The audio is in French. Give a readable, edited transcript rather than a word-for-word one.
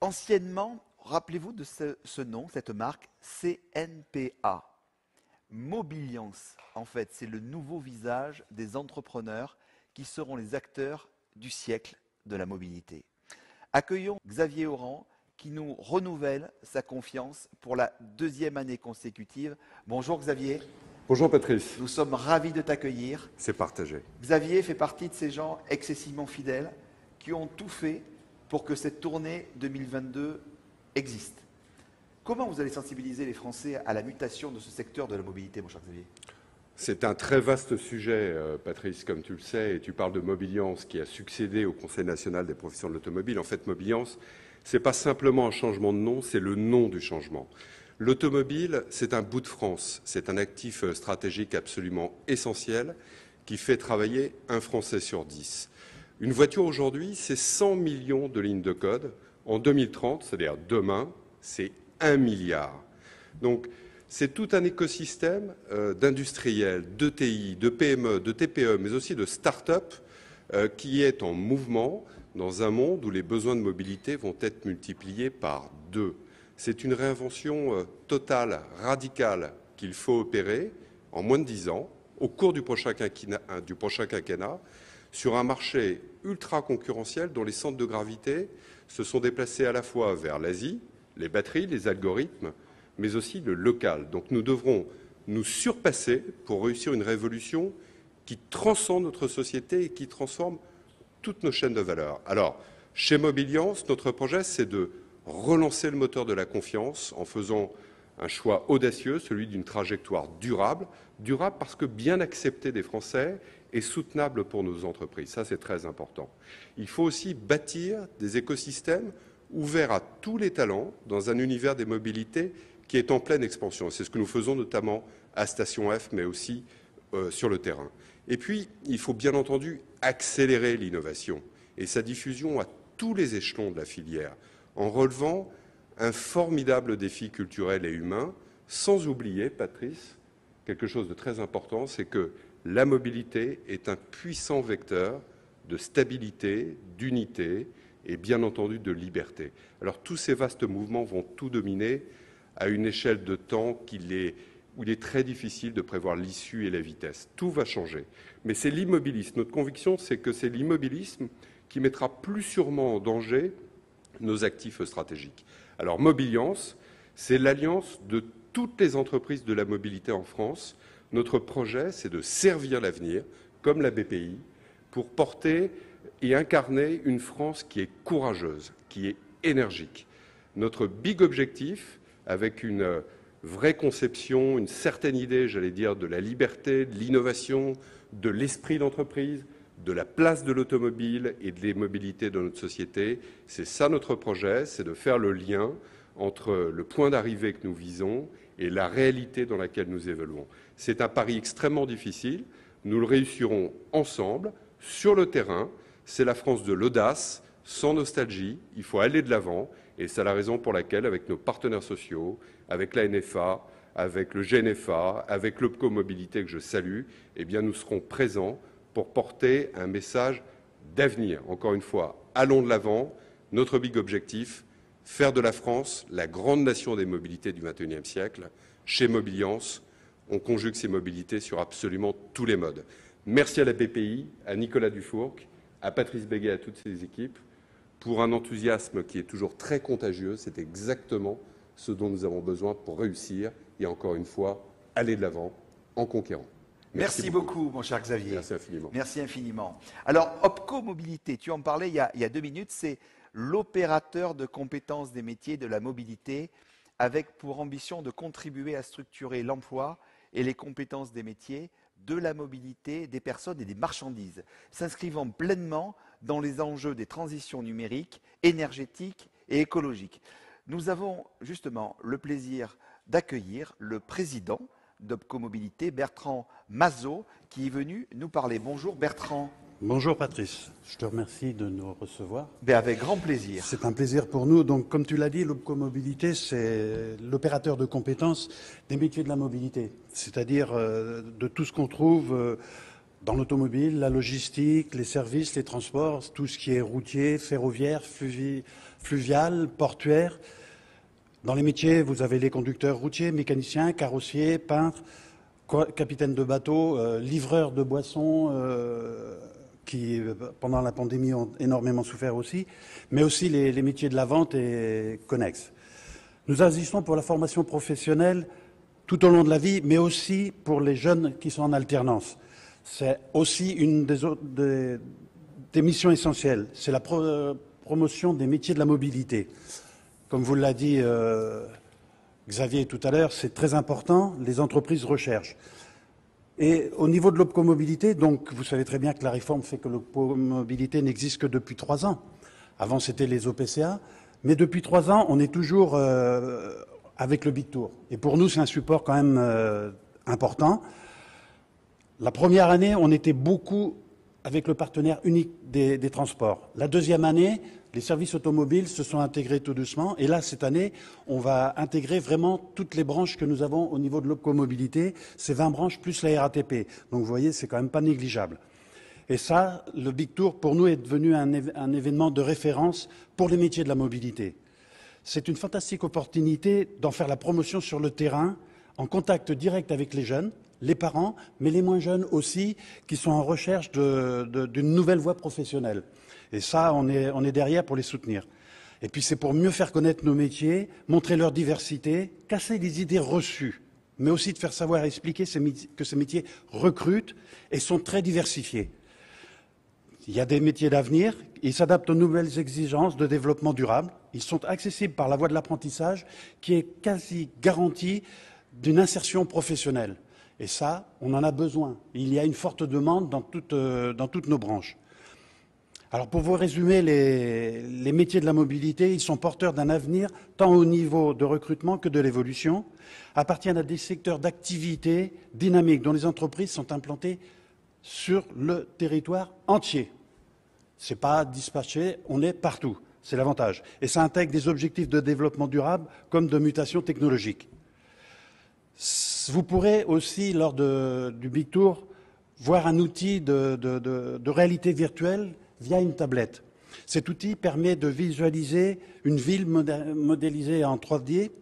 Anciennement, rappelez-vous de ce nom, cette marque, CNPA. Mobiliance, en fait, c'est le nouveau visage des entrepreneurs qui seront les acteurs du siècle de la mobilité. Accueillons Xavier Oran qui nous renouvelle sa confiance pour la deuxième année consécutive. Bonjour Xavier. Bonjour Patrice. Nous sommes ravis de t'accueillir. C'est partagé. Xavier fait partie de ces gens excessivement fidèles qui ont tout fait pour que cette tournée 2022 existe. Comment vous allez sensibiliser les Français à la mutation de ce secteur de la mobilité, mon cher Xavier? C'est un très vaste sujet, Patrice, comme tu le sais, et tu parles de Mobiliance qui a succédé au Conseil national des professions de l'automobile. En fait, Mobiliance, ce n'est pas simplement un changement de nom, c'est le nom du changement. L'automobile, c'est un bout de France, c'est un actif stratégique absolument essentiel qui fait travailler un Français sur 10. Une voiture aujourd'hui, c'est 100 millions de lignes de code. En 2030, c'est-à-dire demain, c'est 1 milliard. Donc, c'est tout un écosystème d'industriels, de TI, de PME, de TPE, mais aussi de start-up qui est en mouvement dans un monde où les besoins de mobilité vont être multipliés par 2. C'est une réinvention totale, radicale qu'il faut opérer en moins de 10 ans, au cours du prochain quinquennat, sur un marché ultra concurrentiel dont les centres de gravité se sont déplacés à la fois vers l'Asie, les batteries, les algorithmes, mais aussi le local. Donc nous devrons nous surpasser pour réussir une révolution qui transcende notre société et qui transforme toutes nos chaînes de valeur. Alors, chez Mobiliance, notre projet, c'est de relancer le moteur de la confiance en faisant un choix audacieux, celui d'une trajectoire durable. Durable parce que bien accepté des Français et soutenable pour nos entreprises. Ça, c'est très important. Il faut aussi bâtir des écosystèmes ouverts à tous les talents dans un univers des mobilités qui est en pleine expansion. C'est ce que nous faisons notamment à Station F, mais aussi sur le terrain. Et puis, il faut bien entendu accélérer l'innovation et sa diffusion à tous les échelons de la filière, en relevant un formidable défi culturel et humain, sans oublier, Patrice, quelque chose de très important, c'est que la mobilité est un puissant vecteur de stabilité, d'unité et bien entendu de liberté. Alors tous ces vastes mouvements vont tout dominer à une échelle de temps où il est très difficile de prévoir l'issue et la vitesse. Tout va changer. Mais c'est l'immobilisme. Notre conviction, c'est que c'est l'immobilisme qui mettra plus sûrement en danger nos actifs stratégiques. Alors Mobiliance, c'est l'alliance de toutes les entreprises de la mobilité en France. Notre projet, c'est de servir l'avenir, comme la BPI, pour porter et incarner une France qui est courageuse, qui est énergique. Notre big objectif, avec une vraie conception, une certaine idée, j'allais dire, de la liberté, de l'innovation, de l'esprit d'entreprise, de la place de l'automobile et des mobilités dans notre société, c'est ça notre projet, c'est de faire le lien entre le point d'arrivée que nous visons et la réalité dans laquelle nous évoluons. C'est un pari extrêmement difficile, nous le réussirons ensemble, sur le terrain. C'est la France de l'audace, sans nostalgie, il faut aller de l'avant, et c'est la raison pour laquelle, avec nos partenaires sociaux, avec la NFA, avec le GNFA, avec l'Opco Mobilité que je salue, eh bien nous serons présents pour porter un message d'avenir. Encore une fois, allons de l'avant, notre big objectif, faire de la France la grande nation des mobilités du XXIe siècle. Chez Mobiliance, on conjugue ces mobilités sur absolument tous les modes. Merci à la BPI, à Nicolas Dufourc, à Patrice Béguet, à toutes ses équipes, pour un enthousiasme qui est toujours très contagieux. C'est exactement ce dont nous avons besoin pour réussir et encore une fois, aller de l'avant en conquérant. Merci beaucoup, mon cher Xavier. Merci infiniment. Merci infiniment. Alors, Opco Mobilité, tu en parlais il y a 2 minutes, c'est l'opérateur de compétences des métiers de la mobilité avec pour ambition de contribuer à structurer l'emploi et les compétences des métiers de la mobilité des personnes et des marchandises, s'inscrivant pleinement dans les enjeux des transitions numériques, énergétiques et écologiques. Nous avons justement le plaisir d'accueillir le président d'Opco Mobilité, Bertrand Mazot, qui est venu nous parler. Bonjour Bertrand. Bonjour Patrice, je te remercie de nous recevoir. Avec grand plaisir. C'est un plaisir pour nous. Donc, comme tu l'as dit, l'Opco Mobilité, c'est l'opérateur de compétences des métiers de la mobilité, c'est-à-dire de tout ce qu'on trouve dans l'automobile, la logistique, les services, les transports, tout ce qui est routier, ferroviaire, fluviales, portuaires. Dans les métiers, vous avez les conducteurs routiers, mécaniciens, carrossiers, peintres, capitaines de bateau, livreurs de boissons, qui, pendant la pandémie, ont énormément souffert aussi, mais aussi les métiers de la vente et connexes. Nous agissons pour la formation professionnelle tout au long de la vie, mais aussi pour les jeunes qui sont en alternance. C'est aussi une des missions essentielles. C'est la promotion des métiers de la mobilité. Comme vous l'a dit Xavier tout à l'heure, c'est très important, les entreprises recherchent. Et au niveau de l'opcomobilité, donc vous savez très bien que la réforme fait que l'opcomobilité n'existe que depuis 3 ans. Avant, c'était les OPCA, mais depuis 3 ans, on est toujours avec le Big Tour. Et pour nous, c'est un support quand même important. La première année, on était beaucoup avec le partenaire unique des transports. La deuxième année, les services automobiles se sont intégrés tout doucement. Et là, cette année, on va intégrer vraiment toutes les branches que nous avons au niveau de l'opcomobilité. C'est 20 branches plus la RATP. Donc vous voyez, c'est quand même pas négligeable. Et ça, le Big Tour, pour nous, est devenu un événement de référence pour les métiers de la mobilité. C'est une fantastique opportunité d'en faire la promotion sur le terrain, en contact direct avec les jeunes, les parents, mais les moins jeunes aussi, qui sont en recherche d'une nouvelle voie professionnelle. Et ça, on est derrière pour les soutenir. Et puis c'est pour mieux faire connaître nos métiers, montrer leur diversité, casser les idées reçues, mais aussi de faire savoir et expliquer que ces métiers recrutent et sont très diversifiés. Il y a des métiers d'avenir, ils s'adaptent aux nouvelles exigences de développement durable, ils sont accessibles par la voie de l'apprentissage qui est quasi garantie d'une insertion professionnelle. Et ça, on en a besoin. Il y a une forte demande dans toutes nos branches. Alors pour vous résumer, les métiers de la mobilité, ils sont porteurs d'un avenir tant au niveau de recrutement que de l'évolution, appartiennent à des secteurs d'activité dynamiques dont les entreprises sont implantées sur le territoire entier. Ce n'est pas dispatché, on est partout. C'est l'avantage. Et ça intègre des objectifs de développement durable comme de mutation technologique. Vous pourrez aussi, lors du Big Tour, voir un outil de réalité virtuelle via une tablette. Cet outil permet de visualiser une ville modélisée en 3D